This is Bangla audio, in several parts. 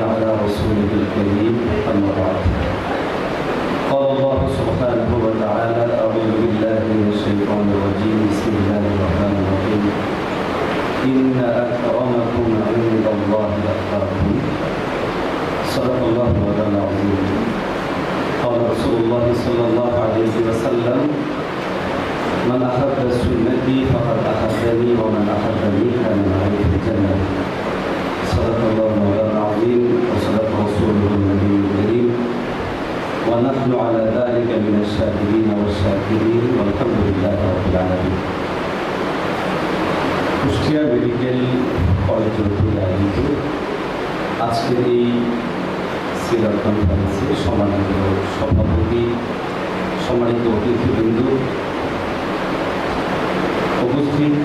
على رسوله الكريم أما بعد قال الله سبحانه وتعالى أعوذ بالله من الشيطان الرجيم بسم الله الرحمن الرحيم إن أكرمكم عند الله أتقاكم صدق الله مولانا العظيم قال رسول الله صلى الله عليه وسلم من أحب سنتي فقد أحبني ومن أحبني كان معي في الجنة صدق الله مولانا العظيم وصدق رسوله النبي الكريم ونحن على ذلك من الشاكرين والشاكرين والحمد لله رب العالمين কুষ্টিয়া মেডিকেল কলেজের উদ্যোগে আয়োজিত আজকের এই সিরাত কনফারেন্সে সম্মানিত সভাপতি, সম্মানিত অতিথিবৃন্দ, উপস্থিত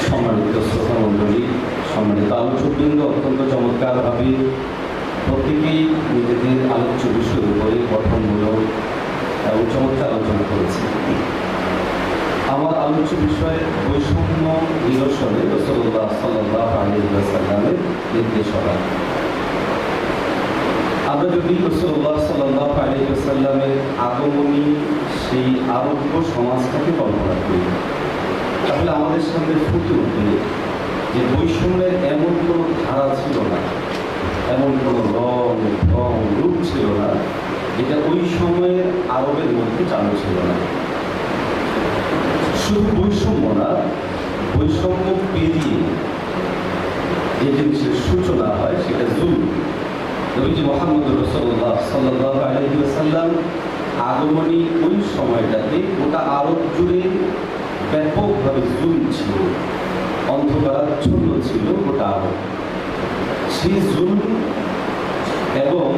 সম্মানিত শ্রোতা মণ্ডলী, সম্মানিত আলোচকবৃন্দ, অত্যন্ত চমৎকারভাবে প্রত্যেকেই নিজেদের আলোচ্য বিষয়ের উপরে গঠনমূলক এবং চমৎকার আলোচনা করেছে। আমার আলোচ্য বিষয়ে বৈষম্য নিরসনে রাসূলুল্লাহ সাল্লাল্লাহু আলাইহি ওয়াসাল্লামের নির্দেশনা। আমরা যদি রাসূলুল্লাহ সাল্লাল্লাহু আলাইহি ওয়াসাল্লামের আগমনী সেই আরোগ্য সমাজটাকে কল্পনা করি, তাহলে আমাদের সামনে ফুটে উঠবে যে বৈষম্যের এমন কোনো ধারা ছিল না, এমন কোনো রং রূপ ছিল না যেটা ওই সময়ের আরবের মধ্যে চালু ছিল না। শুধু বৈষম্য না, বৈষম্য পেরিয়ে যে জিনিসের সূচনা হয় সেটা জুলুম। নবীজি মুহাম্মদ রাসূলুল্লাহ সাল্লাল্লাহু আলাইহি ওয়াসাল্লাম আগমনী ওই সময়টাতে গোটা আরব জুড়ে ব্যাপকভাবে জুলুম ছিল, অন্ধকারাচ্ছন্ন ছিল গোটা আরব। সেই জুলুম এবং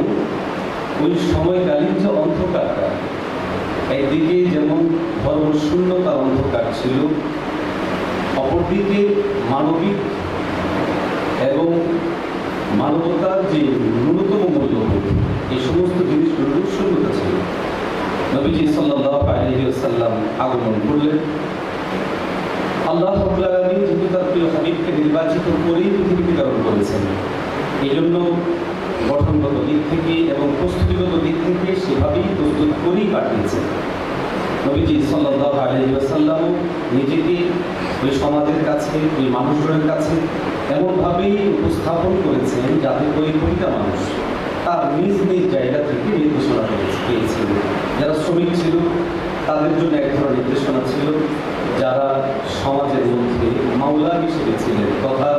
ওই সময়কালীন যে অন্ধকারটা, একদিকে যেমন ধর্মশূন্যতার অন্ধকার ছিল, অপরদিকে মানবিক এবং মানবতার যে ন্যূনতম মূল্যবোধ, এই সমস্ত জিনিসগুলোর শূন্যতা ছিল। নবীজি সাল্লাল্লাহু আলাইহি ওয়াসাল্লাম আগমন করলেন। আল্লাহ রাব্বুল আলামিন যেহেতু তার প্রিয় হাবিবকে নির্বাচিত করেই পৃথিবীতে প্রেরণ করেছেন, এই জন্য গঠনগত দিক থেকে এবং প্রস্তুতিগত দিক থেকে সেভাবেই প্রস্তুত করেই পাঠিয়েছেন। নবীজি সাল্লাল্লাহু আলাইহি ওয়াসাল্লাম নিজেকে ওই সমাজের কাছে, ওই মানুষজনের কাছে এমনভাবেই উপস্থাপন করেছেন যাতে ওই প্রতিটা মানুষ তার নিজ নিজ জায়গা থেকে নির্দেশনা পেয়েছিল। যারা শ্রমিক ছিল তাদের জন্য এক ধরনের নির্দেশনা ছিল, যারা সমাজের মধ্যে মাওলা হিসেবে ছিলেন তথা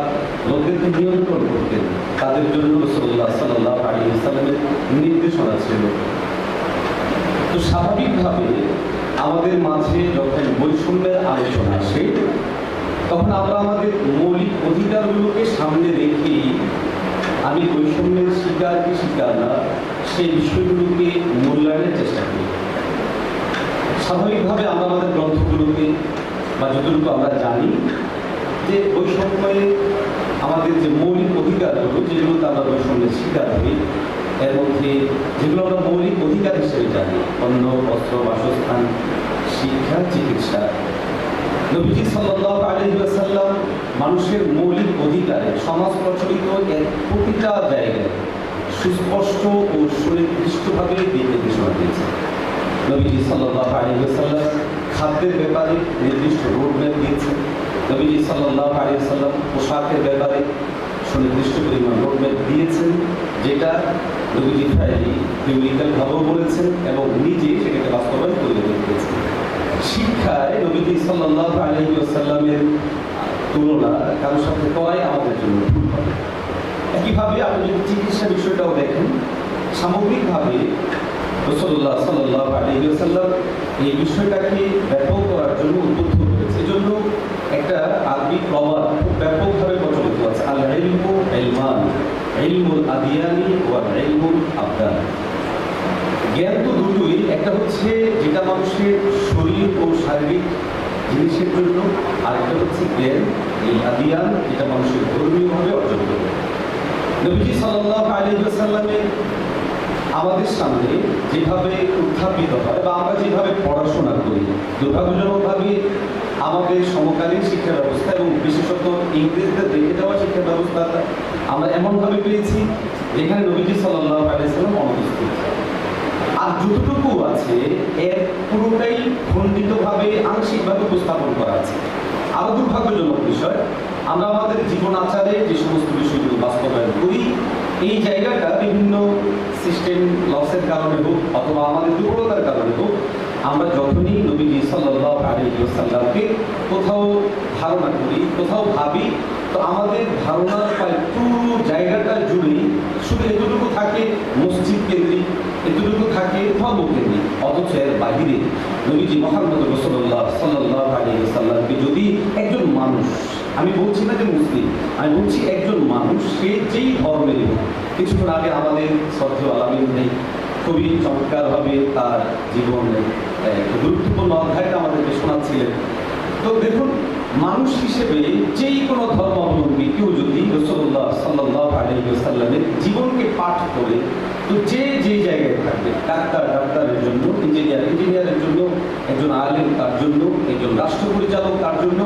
লোকদেরকে নিয়ন্ত্রণ করতেন তাদের জন্য রাসূলুল্লাহ সাল্লাল্লাহু আলাইহি ওয়াসাল্লামের নির্দেশনা ছিল। তো স্বাভাবিকভাবে আমাদের মাঝে যখন বৈষম্যের আলোচনা আসে, তখন আমরা আমাদের মৌলিক অধিকারগুলোকে সামনে রেখে আমি বৈষম্যের শিকার কি শিকার না সেই বিষয়গুলোকে মূল্যায়নের চেষ্টা করি। স্বাভাবিকভাবে আমরা আমাদের গ্রন্থগুলোকে বা যতটুকু আমরা জানি যে বৈষম্যে আমাদের যে মৌলিক অধিকারগুলো, যেগুলোতে আমরা বৈষম্যের শিকার হই, এর মধ্যে যেগুলো আমরা মৌলিক অধিকার হিসেবে জানি, অন্ন, বস্ত্র, বাসস্থান, শিক্ষা, চিকিৎসা, নবীজি সাল্লাল্লাহু আলাইহি ওয়াসাল্লাম মানুষের মৌলিক অধিকারে সমাজ প্রচলিত প্রতিটা জায়গায় সুস্পষ্ট ও সুনির্দিষ্টভাবে নির্দেশনা দিয়েছেন। নবীজি সাল্লাল্লাহু আলাইহি ওয়াসাল্লাম খাদ্যের ব্যাপারে নির্দিষ্ট রোডম্যাপ দিয়েছেন। নবীজি সাল্লাল্লাহু আলাইহি ওয়াসাল্লাম পোশাকের ব্যাপারে সুনির্দিষ্ট পরিমাণ রোডম্যাপ দিয়েছেন, যেটা নবীজি থিওরিক্যালভাবেও বলেছেন এবং নিজে সেটাকে বাস্তবায়ন করে দেখিয়েছেন। শিক্ষায় নবীজি সাল্লাল্লাহু আলাইহি ওয়াসাল্লামের তুলনা কারোর সাথে করাই আমাদের জন্য ভুল হবে। একইভাবে আপনি যদি চিকিৎসা বিষয়টাও দেখেন, সামগ্রিকভাবে রাসূলুল্লাহ সাল্লাল্লাহু আলাইহি ওয়াসাল্লাম এই বিষয়টাকে ব্যাপক করার জন্য উদ্বুদ্ধ করেছে। এজন্য একটা আরবি প্রবাদ খুব ব্যাপকভাবে প্রচলিত আছে, আল ইলমু ইলমান, ইলমুল আদিয়ানি ওয়া ইলমুল আবদান। জ্ঞান তো দুটোই, একটা হচ্ছে যেটা মানুষের শরীর ও শারীরিক জিনিসের জন্য, আর একটা হচ্ছে জ্ঞান এই আদিয়ান, যেটা মানুষের ধর্মীয়ভাবে অর্জন করে। নবীজি সাল্লাল্লাহু আলাইহি ওয়াসাল্লামের আমাদের সামনে যেভাবে উত্থাপিত হয় বা আমরা যেভাবে পড়াশোনা করি, দুর্ভাগ্যজনকভাবে আমাদের সমকালীন শিক্ষা ব্যবস্থা এবং বিশেষত ইংরেজদের রেখে দেওয়া শিক্ষা ব্যবস্থাটা আমরা এমনভাবে পেয়েছি যেখানে নবীজি সাল্লাল্লাহু আলাইহি ওয়াসাল্লাম অনুপস্থিত, আর যতটুকু আছে এর পুরোটাই খণ্ডিতভাবে আংশিকভাবে উপস্থাপন করা আছে। আরো দুর্ভাগ্যজনক বিষয়, আমরা আমাদের জীবন আচারে যে সমস্ত বিষয়গুলো বাস্তবায়ন করি, এই জায়গাটা বিভিন্ন সিস্টেম লসের কারণে হোক অথবা আমাদের দুর্বলতার কারণে হোক, আমরা যখনই নবীজি সাল্লাল্লাহু আলাইহি ওয়াসাল্লামকে কোথাও ধারণা করি, কোথাও ভাবি, তো আমাদের ধারণার প্রায় পুরো জায়গাটা জুড়েই শুধু এতটুকু থাকে মসজিদ কেন্দ্রিক, এতটুকু থাকে ধর্ম কেন্দ্রিক। অথচ এর বাহিরে নবীজি মুহাম্মদ রাসূলুল্লাহ সাল্লাল্লাহু আলাইহি ওয়াসাল্লামকে যদি একজন মানুষ, আমি বলছি না যে মুসলিম, আমি বলছি একজন মানুষ, সে যেই ধর্মের হোক, কিছুক্ষণ আগে আমাদের শ্রদ্ধেয় আলামিন নেই খুবই চমৎকারভাবে তার জীবনের গুরুত্বপূর্ণ অধ্যায়টা আমাদেরকে শোনাচ্ছিলেন। তো দেখুন, মানুষ হিসেবে যেই কোনো ধর্মাবলম্বী কেউ যদি রাসূলুল্লাহ সাল্লাল্লাহু আলাইহি ওয়াসাল্লামের জীবনকে পাঠ করে, তো যে যেই জায়গায় থাকবে, ডাক্তারের জন্য, ইঞ্জিনিয়ারের জন্য, একজন আলেম তার জন্য, একজন রাষ্ট্র পরিচালক তার জন্য,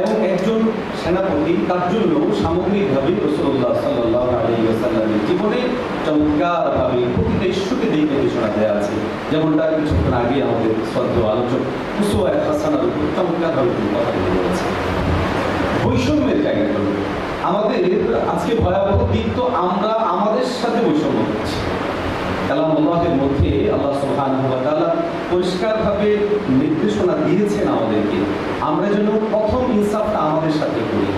এবং একজন সেনাপতি তার জন্য সামগ্রিকভাবে রাসূলুল্লাহ সাল্লাল্লাহু আলাইহি ওয়াসাল্লামের জীবনে চমৎকারভাবে প্রতিটা ইস্যুকে দিক নির্দেশনা দেওয়া আছে। যেমনটা কিছুক্ষণ আগে আমাদের শ্রদ্ধেয় আলোচক উসওয়ায়ে হাসানার উপর চমৎকারভাবে কথা বলেছে। বৈষম্যের জায়গাগুলো আমাদের আজকে ভয়াবহ দিক, তো আমরা আমাদের সাথে বৈষম্য করছি। কালামুল্লাহের মধ্যে আল্লাহ সুবহানাহু ওয়া তাআলা পরিষ্কারভাবে নির্দেশনা দিয়েছেন আমাদেরকে, আমরা যেন প্রথম ইনসাফটা আমাদের সাথে করি।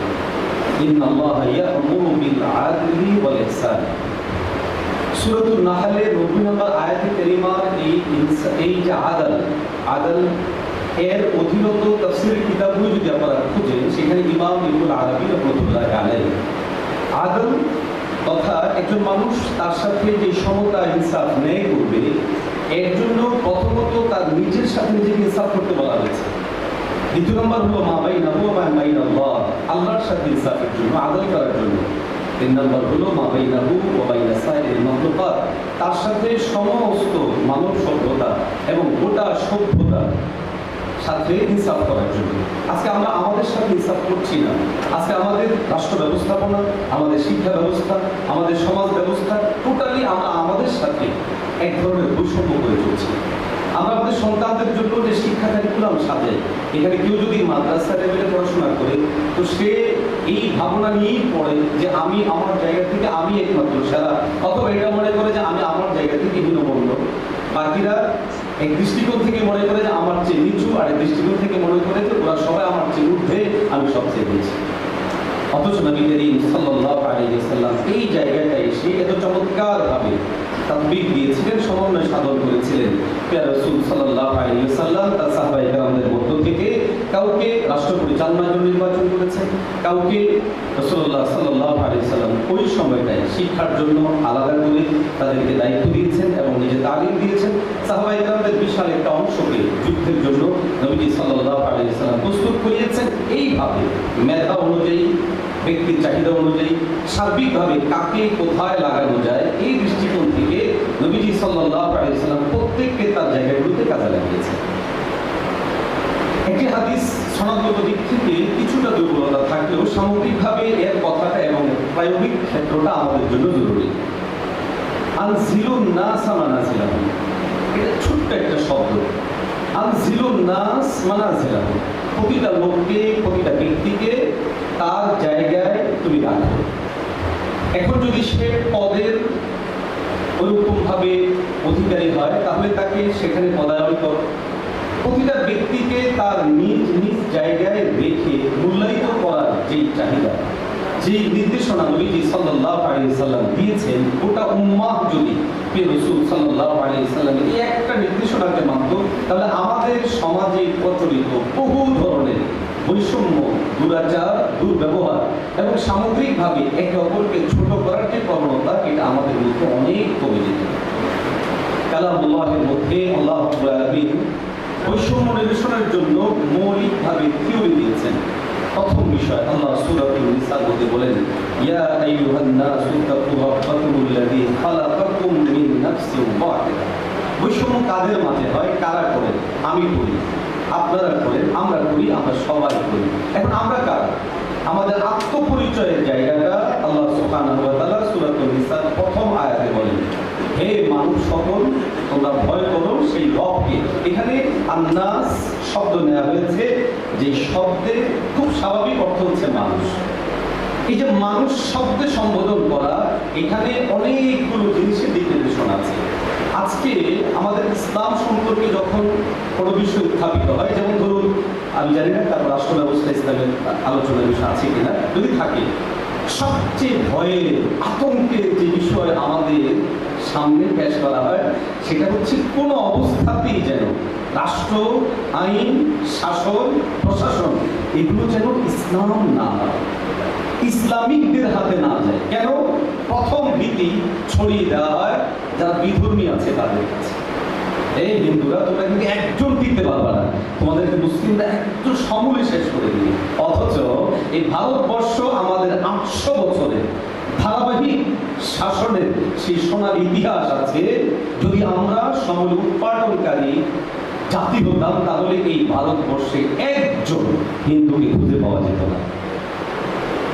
ইন্নাল্লাহা ইয়া'মুরু বিল আদলি ওয়াল ইহসান, সূরাতুন নাহলের 90 নম্বর আয়াতে কারিমার এই যে আদল এর অধীনত তাফসীরের কিতাবগুলো যদি আপনারা খুঁজেন, সেখানে ইমাম ইবনুল আরাবী রাহমাতুল্লাহি আলাইহি আদল তথা একজন মানুষ তার সাথে যে সমতা ইনসাফ ন্যায় করবে, এর জন্য প্রথমত তার নিজের সাথে নিজেকে ইনসাফ করতে বলা হয়েছে। দ্বিতীয় নম্বর হলো মা বাইনাহু ওয়া বাইনাল্লাহ, আল্লাহর সাথে ইনসাফের জন্য, আদল করার জন্য। তিন নম্বর হলো মা বাইনাহু ওয়া বাইনা সাইরিল মাখলুকাত, তার সাথে সমস্ত মানব সভ্যতা এবং গোটা সভ্যতা সাথে ইনসাফ করার জন্য। আজকে আমরা আমাদের সাথে ইনসাফ করছি না। আজকে আমাদের রাষ্ট্র ব্যবস্থাপনা, আমাদের শিক্ষা ব্যবস্থা, আমাদের সমাজ ব্যবস্থা টোটালি আমরা আমাদের সাথে এক ধরনের বৈষম্য করে চলছি। আমরা আমাদের সন্তানদের জন্য যে শিক্ষা কারিকুলাম সাজাই, এখানে কেউ যদি মাদ্রাসা লেভেলে পড়াশোনা করে, তো সে এই ভাবনা নিয়েই পড়ে যে আমি আমার জায়গা থেকে আমি একমাত্র সেরা, অথবা এটা মনে করে যে আমি আমার জায়গা থেকে হীনমন্য, বাকিরা এক দৃষ্টিকোণ থেকে মনে করে যে আমার চেয়ে নিচু, আর এক দৃষ্টিকোণ থেকে মনে করে যে ওরা সবাই আমার চেয়ে ঊর্ধ্বে, আমি সবচেয়ে বেশি। অথচ নবী করিম সাল্লাল্লাহু আলাইহি ওয়াসাল্লাম এই জায়গাটা এসে এত চমৎকারভাবে তাকবীর দিয়েছিলেন, সমন্বয় সাধন করেছিলেন। প্রিয় রাসূল সাল্লাল্লাহু আলাইহি ওয়াসাল্লাম তার সাহাবায়ে কেরামদের মধ্য থেকে কাউকে রাষ্ট্র পরিচালনার জন্য নির্বাচন করেছেন, কাউকে রাসূলুল্লাহ সাল্লাল্লাহু আলাইহি ওয়াসাল্লাম ওই সময়টায় শিক্ষার জন্য আলাদা করে তাদেরকে দায়িত্ব দিয়েছেন এবং নিজে তালিম দিয়েছেন। সাহাবায়ে কেরামদের বিশাল একটা অংশকে যুদ্ধের জন্য নবীজি সাল্লাল্লাহু আলাইহি ওয়াসাল্লাম প্রস্তুত করিয়েছেন। এইভাবে মেধা অনুযায়ী, ব্যক্তির চাহিদা অনুযায়ী, সার্বিকভাবে কাকে কোথায় লাগানো যায়, এই দৃষ্টিকোণ থেকে নবীজি সাল্লাল্লাহু আলাইহি ওয়াসাল্লাম প্রত্যেককে তার জায়গাগুলোতে কাজে লাগিয়েছেন। একটি হাদিস সনদগত দিক থেকে কিছুটা দুর্বলতা থাকলেও সামগ্রিকভাবে এর কথাটা এবং প্রায়োগিক ক্ষেত্রটা আমাদের জন্য জরুরি। আনজিলুন নাস মানাজিলাহুম, এটা ছোট্ট একটা শব্দ। আনজিলুন নাস মানাজিলাহুম, প্রতিটা লোককে, প্রতিটা ব্যক্তিকে তার জায়গায় তুমি রাখো। এখন যদি সে পদের ওইরকমভাবে অধিকারী হয়, তাহলে তাকে সেখানে পদায়ন করো। প্রতিটা ব্যক্তিকে তার নিজ নিজ জায়গায় রেখে মূল্যায়িত করার যেই চাহিদা, যেই নির্দেশনা নবীজি সাল্লাল্লাহু আলাইহি ওয়াসাল্লাম দিয়েছেন, গোটা উম্মাহ যদি প্রিয় রাসূল সাল্লাল্লাহু আলাইহি ওয়াসাল্লামের এই একটা নির্দেশনাকে মানত, তাহলে আমাদের সমাজে প্রচলিত বহু ধরনের বৈষম্য, দুরাচার, দুর্ব্যবহার এবং সামগ্রিকভাবে একে অপরকে ছোট করার যে প্রবণতা, এটা আমাদের মধ্যে অনেক কমে যেত। কালামুল্লাহের মধ্যে আল্লাহ রাব্বুল আলামিন বৈষম্য নিরসনের জন্য মৌলিকভাবে থিওরি দিয়েছেন। প্রথম বিষয় আল্লাহ সূরাতুন নিসার মধ্যে বলেন, ইয়া আইয়ুহান নাসু তাকু রাব্বাকুমুল্লাযী খালাকাকুম মিন নাফসিন ওয়াহিদা। বৈষম্য কাদের মাঝে হয়? কারা করেন? আমি করি, আপনারা করেন, আমরা করি, আমরা সবাই করি। এখন আমরা কারা? আমাদের আত্মপরিচয়ের জায়গাটা আল্লাহ সুবহানাহু ওয়া তাআলা সূরাতুন নিসার প্রথম আয়াতে বলেন, হে মানুষ সকল, তোমরা ভয় করো সেই রবকে। এখানে আন্নাস শব্দ নেওয়া হয়েছে, যে শব্দের খুব স্বাভাবিক অর্থ হচ্ছে মানুষ। এই যে মানুষ শব্দে সম্বোধন করা, এখানে অনেকগুলো জিনিসের দিক নির্দেশনা আছে। আজকে আমাদের ইসলাম সম্পর্কে যখন কোনো বিষয় উত্থাপিত হয়, যেমন ধরুন, আমি জানি না তার রাষ্ট্র ব্যবস্থা ইসলামের আলোচনার বিষয় আছে কিনা, যদি থাকে, সবচেয়ে ভয়ের আতঙ্কের যে বিষয় আমাদের সামনে পেশ করা হয় সেটা হচ্ছে কোনো অবস্থাতেই যেন রাষ্ট্র, আইন, শাসন, প্রশাসন এগুলো যেন ইসলাম না হয়, ইসলামিকদের হাতে না যায়। কেন? প্রথম ভীতি ছড়িয়ে দেওয়া হয় যারা বিধর্মী আছে তাদের কাছে। এই হিন্দুরা, তোমরা কিন্তু একজন টিকতে পারবে না, তোমাদেরকে মুসলিমরা একটু সমূলে শেষ করে দিবে। অথচ এই ভারতবর্ষ আমাদের 800 বছরের ধারাবাহিক শাসনের সেই সোনার ইতিহাস আছে। যদি আমরা সমূল উৎপাদনকারী জাতি হতাম, তাহলে এই ভারতবর্ষে একজন হিন্দুকে খুঁজে পাওয়া যেত না।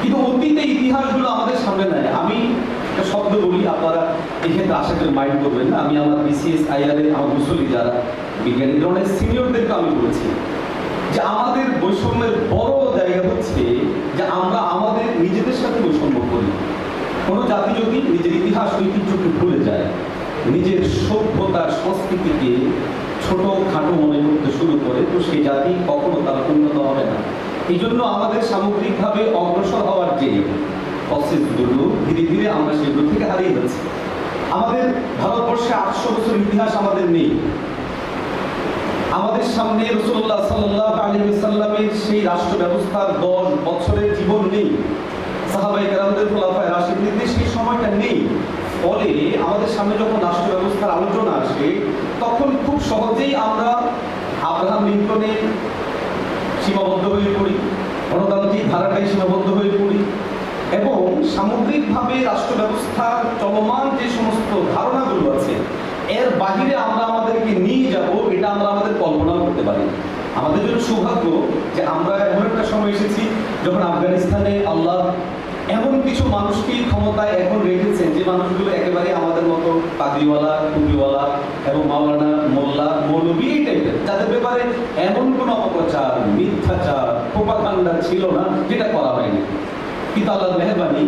কিন্তু অতীতে ইতিহাসগুলো আমাদের সামনে নেয়। আমি একটা শব্দ বলি, আপনারা এক্ষেত্রে আশা করে মাইন্ড করবেন না। আমি আমার বিসিএস আইআর এর আমার মুসলি যারা বিজ্ঞানী ধরনের সিনিয়রদেরকে আমি বলছি যে আমাদের বৈষম্যের বড় জায়গা হচ্ছে যে আমরা আমাদের নিজেদের সাথে বৈষম্য করি। কোনো জাতি যদি নিজের ইতিহাস ঐতিহ্যকে ভুলে যায়, নিজের সভ্যতার সংস্কৃতিকে ছোট খাটো মনে করতে শুরু করে, তো সেই জাতি কখনো তার উন্নত হবে না। এই জন্য আমাদের সামগ্রিকভাবে অগ্রসর হওয়ার যে প্রসেসগুলো ধীরে ধীরে আমরা সেগুলো থেকে হারিয়ে যাচ্ছি। আমাদের ভারতবর্ষে 800 বছর ইতিহাস আমাদের নেই। আমাদের সামনে রাসূলুল্লাহ সাল্লাল্লাহু আলাইহি ওয়াসাল্লামের সেই রাষ্ট্র ব্যবস্থার 10 বছরের জীবন নেই। সাহাবায়ে কেরামদের খোলাফায়ে রাশিদিনদের সেই সময়টা নেই। ফলে আমাদের সামনে যখন রাষ্ট্র ব্যবস্থার আলোচনা আসে, তখন খুব সহজেই আমরা আব্রাহাম লিঙ্কনের সীমাবদ্ধ হয়ে পড়ি, গণতান্ত্রিক ধারাটাই সীমাবদ্ধ হয়ে পড়ি, এবং সামগ্রিকভাবে রাষ্ট্র ব্যবস্থার চলমান যে সমস্ত ধারণাগুলো আছে এর বাহিরে আমরা আমাদেরকে নিয়ে যাব, এটা আমরা আমাদের কল্পনাও করতে পারি। আমাদের জন্য সৌভাগ্য যে আমরা এমন একটা সময় এসেছি যখন আফগানিস্তানে আল্লাহ এমন কিছু মানুষকে ক্ষমতায় এখন রেখেছেন যে মানুষগুলো একেবারে আমাদের মতো পাগড়িওয়ালা, টুপিওয়ালা এবং মাওলানা, মোল্লা, মৌলবী এই টাইপের, যাদের ব্যাপারে এমন কোনো অপপ্রচার, মিথ্যাচার, প্রোপাগান্ডা ছিল না যেটা করা হয়নি। কিন্তু আল্লাহর মেহেরবানি,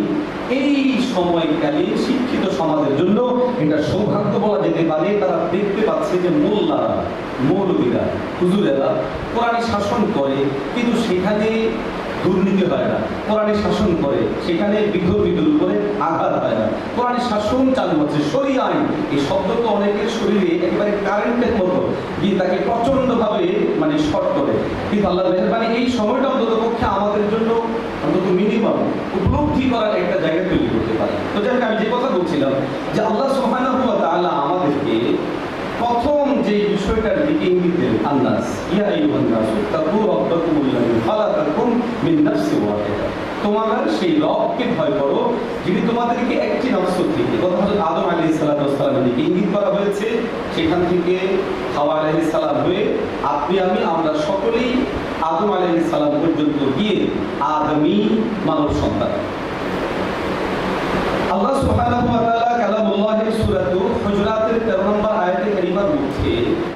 এই সময়কালে শিক্ষিত সমাজের জন্য এটা সৌভাগ্য বলা যেতে পারে। তারা দেখতে পাচ্ছে যে মোল্লারা, মৌলবীরা, হুজুরেরা কোরআনে শাসন করে, কিন্তু সেখানে দুর্নীতি হয় না। কোরআনে শাসন করে, সেখানে বিধর্মীদের উপরে আঘাত হয় না। কোরআনে শাসন চালু হচ্ছে, শরীয়ত আইন, এই শব্দ তো অনেকের শরীরে একেবারে কারেন্টের মতো গিয়ে তাকে প্রচন্ডভাবে মানে শর্ট করে। কিন্তু আল্লাহর মেহেরবানি এই সময়টা অন্তত পক্ষে আমাদের জন্য অন্তত মিনিমাম উপলব্ধি করার একটা জায়গা তৈরি করতে পারে। তো যাই হোক, আমি যে কথা বলছিলাম যে আল্লাহ সুবহানাহু ওয়া তাআলা আমাদেরকে প্রথম যে বিষয়টার দিকে ইঙ্গিত দেন, আন্নাস ইয়া আইয়ুহান নাস তাকু রাব্বাকুমুল্লাযী খালাকাকুম মিন নাফসিন ওয়াহিদা, তোমরা সেই রবকে ভয় করো যিনি তোমাদেরকে একটি নফস থেকে, কথা হযরত আদম আলাইহিস সালামের দিকে ইঙ্গিত করা হয়েছে। সেখান থেকে হাওয়া আলাইহিস সালাম হয়ে আপনি আমি আমরা সকলেই আদম আলাইহিস সালাম পর্যন্ত গিয়ে আদমী মানব সন্তান।